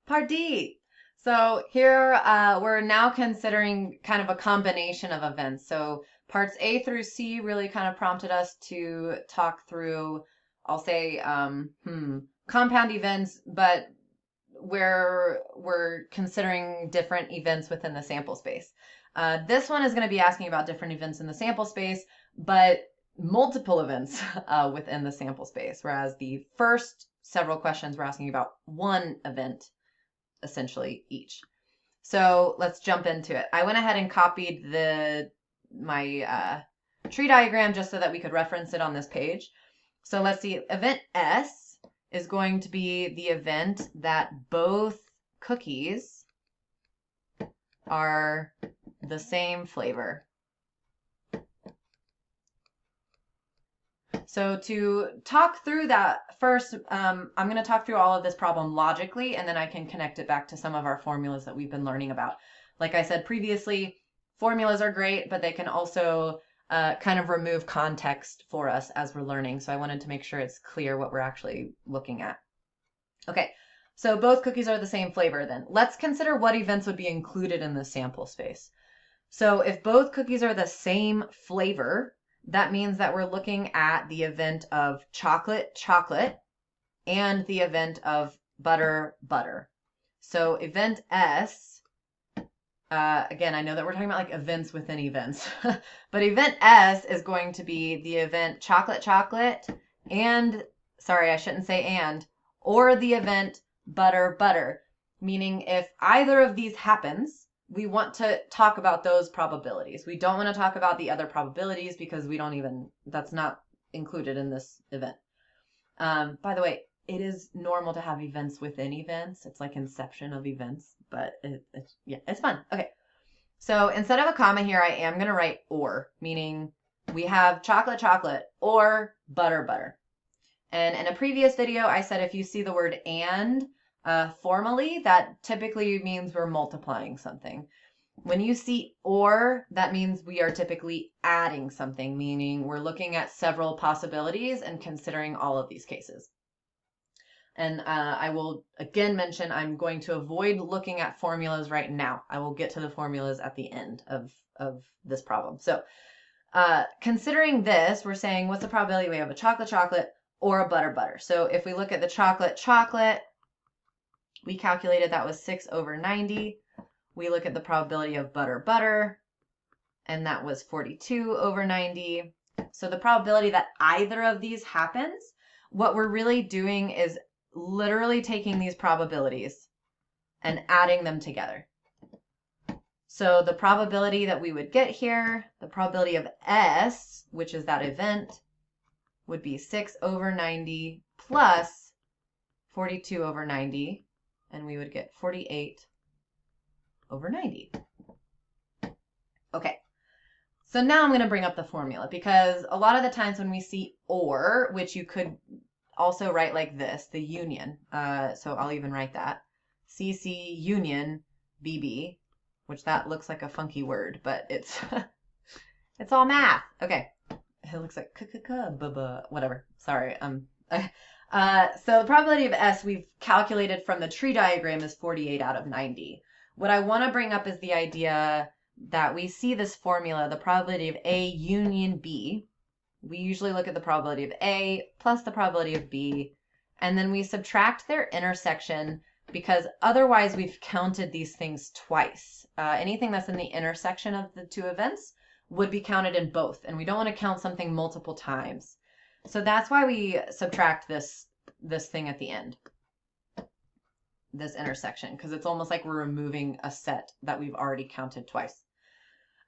Part D. So here we're now considering kind of a combination of events. So parts A through C really kind of prompted us to talk through, I'll say, compound events, but where we're considering different events within the sample space. This one is going to be asking about different events in the sample space, but multiple events within the sample space, whereas the first several questions were asking about one event essentially each. So let's jump into it. I went ahead and copied my tree diagram just so that we could reference it on this page. So let's see, event S is going to be the event that both cookies are the same flavor. So to talk through that first, I'm going to talk through all of this problem logically, and then I can connect it back to some of our formulas that we've been learning about. Like I said previously, formulas are great, but they can also kind of remove context for us as we're learning. So I wanted to make sure it's clear what we're actually looking at. Okay, so both cookies are the same flavor then. Let's consider what events would be included in the sample space. So if both cookies are the same flavor, that means that we're looking at the event of chocolate, chocolate, and the event of butter, butter. So event S, again, I know that we're talking about like events within events, but event S is going to be the event chocolate, chocolate, and, sorry, I shouldn't say and, or the event butter, butter, meaning if either of these happens, we want to talk about those probabilities. We don't want to talk about the other probabilities because that's not included in this event. By the way, it is normal to have events within events. It's like inception of events, but it's fun. Okay. So instead of a comma here, I am going to write or, meaning we have chocolate, chocolate, or butter, butter. And in a previous video, I said if you see the word and, formally, that typically means we're multiplying something. When you see or, that means we are typically adding something, meaning we're looking at several possibilities and considering all of these cases. And I will again mention I'm going to avoid looking at formulas right now. I will get to the formulas at the end of this problem. So considering this, we're saying what's the probability we have a chocolate, chocolate, or a butter, butter. So if we look at the chocolate, chocolate, we calculated that was 6 over 90. We look at the probability of butter, butter, and that was 42 over 90. So the probability that either of these happens, what we're really doing is literally taking these probabilities and adding them together. So the probability that we would get here, the probability of S, which is that event, would be 6 over 90 plus 42 over 90, and we would get 48 over 90. Okay, so now I'm going to bring up the formula because a lot of the times when we see or, which you could also write like this, the union, so I'll even write that, CC union BB, which that looks like a funky word, but it's it's all math. Okay, it looks like whatever. Sorry. So the probability of S we've calculated from the tree diagram is 48 out of 90. What I want to bring up is the idea that we see this formula, the probability of A union B. We usually look at the probability of A plus the probability of B, and then we subtract their intersection because otherwise we've counted these things twice. Anything that's in the intersection of the two events would be counted in both, and we don't want to count something multiple times. So that's why we subtract this thing at the end, this intersection, because it's almost like we're removing a set that we've already counted twice.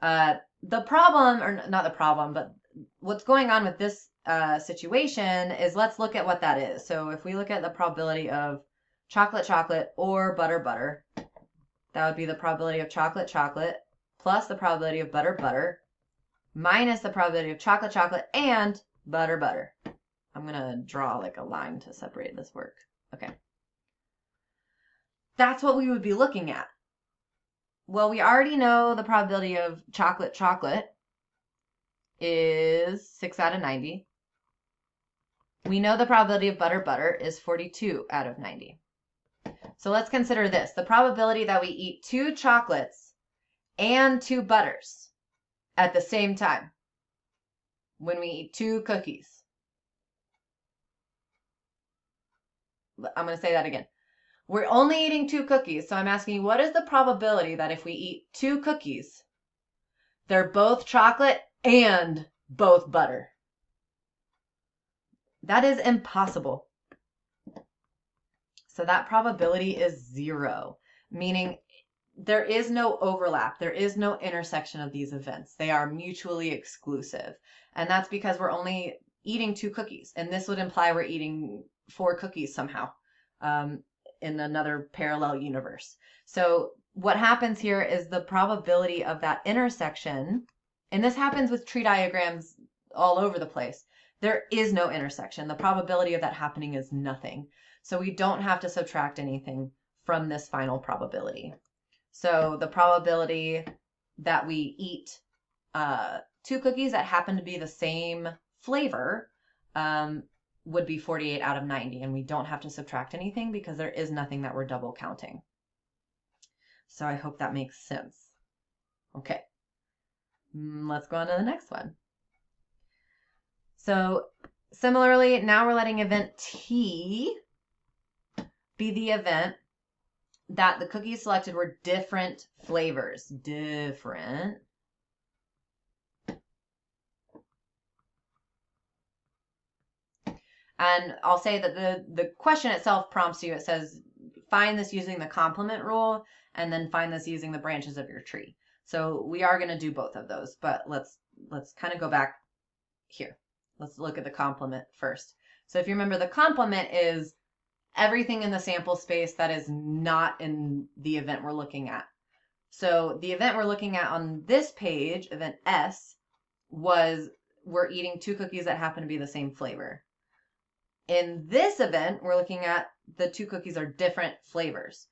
The problem, or not the problem, but what's going on with this situation is let's look at what that is. So if we look at the probability of chocolate, chocolate, or butter, butter, that would be the probability of chocolate, chocolate, plus the probability of butter, butter, minus the probability of chocolate, chocolate, and butter, butter. I'm going to draw like a line to separate this work. Okay. That's what we would be looking at. Well, we already know the probability of chocolate, chocolate is 6 out of 90. We know the probability of butter, butter is 42 out of 90. So let's consider this. The probability that we eat 2 chocolates and 2 butters at the same time when we eat 2 cookies. I'm going to say that again. We're only eating 2 cookies, so I'm asking, what is the probability that if we eat 2 cookies, they're both chocolate and both butter? That is impossible. So that probability is 0, meaning there is no overlap. There is no intersection of these events. They are mutually exclusive. And that's because we're only eating 2 cookies. And this would imply we're eating 4 cookies somehow in another parallel universe. So what happens here is the probability of that intersection, and this happens with tree diagrams all over the place. There is no intersection. The probability of that happening is nothing. So we don't have to subtract anything from this final probability. So the probability that we eat 2 cookies that happen to be the same flavor would be 48 out of 90. And we don't have to subtract anything because there is nothing that we're double counting. So I hope that makes sense. Okay. Let's go on to the next one. So similarly, now we're letting event T be the event that the cookies selected were different flavors. Different. And I'll say that the question itself prompts you. It says, find this using the complement rule, and then find this using the branches of your tree. So we are going to do both of those, but let's kind of go back here. Let's look at the complement first. So if you remember, the complement is everything in the sample space that is not in the event we're looking at. So the event we're looking at on this page, event S, was we're eating 2 cookies that happen to be the same flavor. In this event, we're looking at the 2 cookies are different flavors.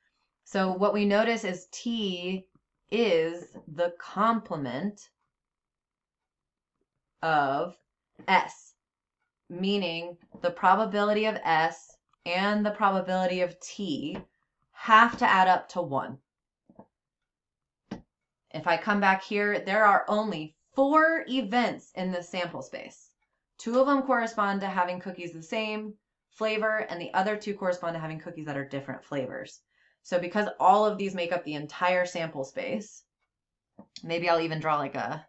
So what we notice is T is the complement of S, meaning the probability of S and the probability of T have to add up to 1. If I come back here, there are only 4 events in this sample space. 2 of them correspond to having cookies the same flavor, and the other 2 correspond to having cookies that are different flavors. So because all of these make up the entire sample space, maybe I'll even draw like a...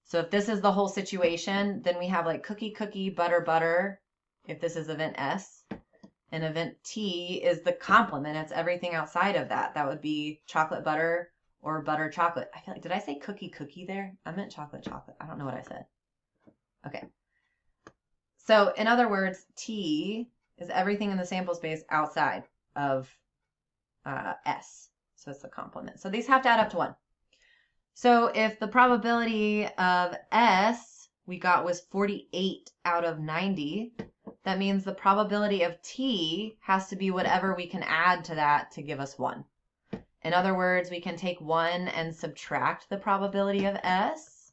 So if this is the whole situation, then we have like cookie, cookie, butter, butter, if this is event S. And event T is the complement. It's everything outside of that. That would be chocolate butter or butter chocolate. I feel like, did I say cookie, cookie there? I meant chocolate, chocolate. I don't know what I said. Okay. So in other words, T is everything in the sample space outside of S. So it's the complement. So these have to add up to 1. So if the probability of S we got was 48 out of 90, that means the probability of T has to be whatever we can add to that to give us 1. In other words, we can take 1 and subtract the probability of S.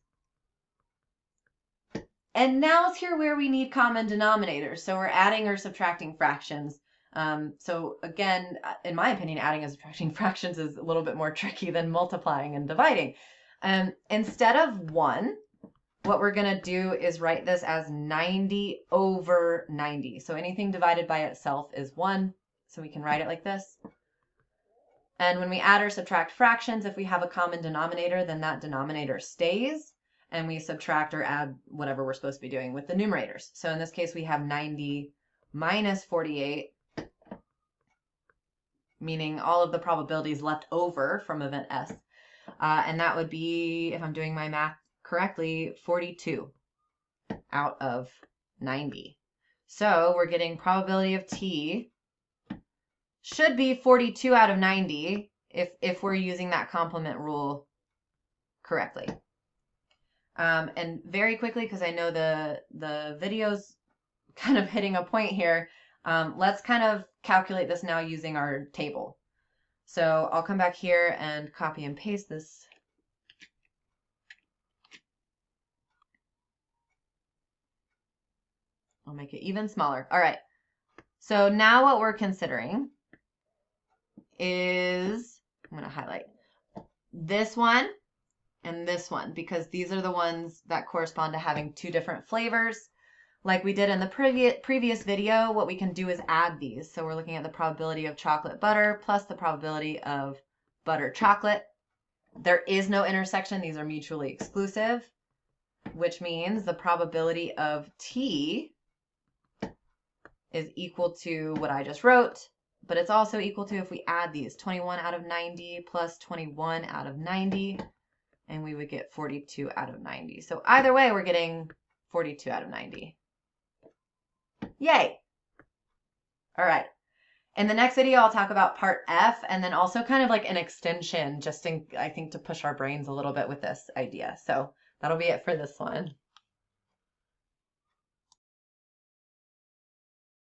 And now it's here where we need common denominators. So we're adding or subtracting fractions. So again, in my opinion, adding and subtracting fractions is a little bit more tricky than multiplying and dividing. Instead of 1, what we're going to do is write this as 90 over 90. So anything divided by itself is 1. So we can write it like this. And when we add or subtract fractions, if we have a common denominator, then that denominator stays. And we subtract or add whatever we're supposed to be doing with the numerators. So in this case, we have 90 minus 48, meaning all of the probabilities left over from event S. And that would be, if I'm doing my math correctly, 42 out of 90. So we're getting probability of T should be 42 out of 90 if we're using that complement rule correctly. And very quickly, because I know the video's kind of hitting a point here, let's kind of calculate this now using our table. So I'll come back here and copy and paste this. I'll make it even smaller. All right. So now what we're considering is, I'm going to highlight this one and this one, because these are the ones that correspond to having two different flavors. Like we did in the previous video, what we can do is add these. So we're looking at the probability of chocolate butter plus the probability of butter chocolate. There is no intersection. These are mutually exclusive, which means the probability of T is equal to what I just wrote, but it's also equal to, if we add these, 21 out of 90 plus 21 out of 90, and we would get 42 out of 90. So either way, we're getting 42 out of 90. Yay! All right. In the next video, I'll talk about part F, and then also kind of like an extension, just I think to push our brains a little bit with this idea. So that'll be it for this one.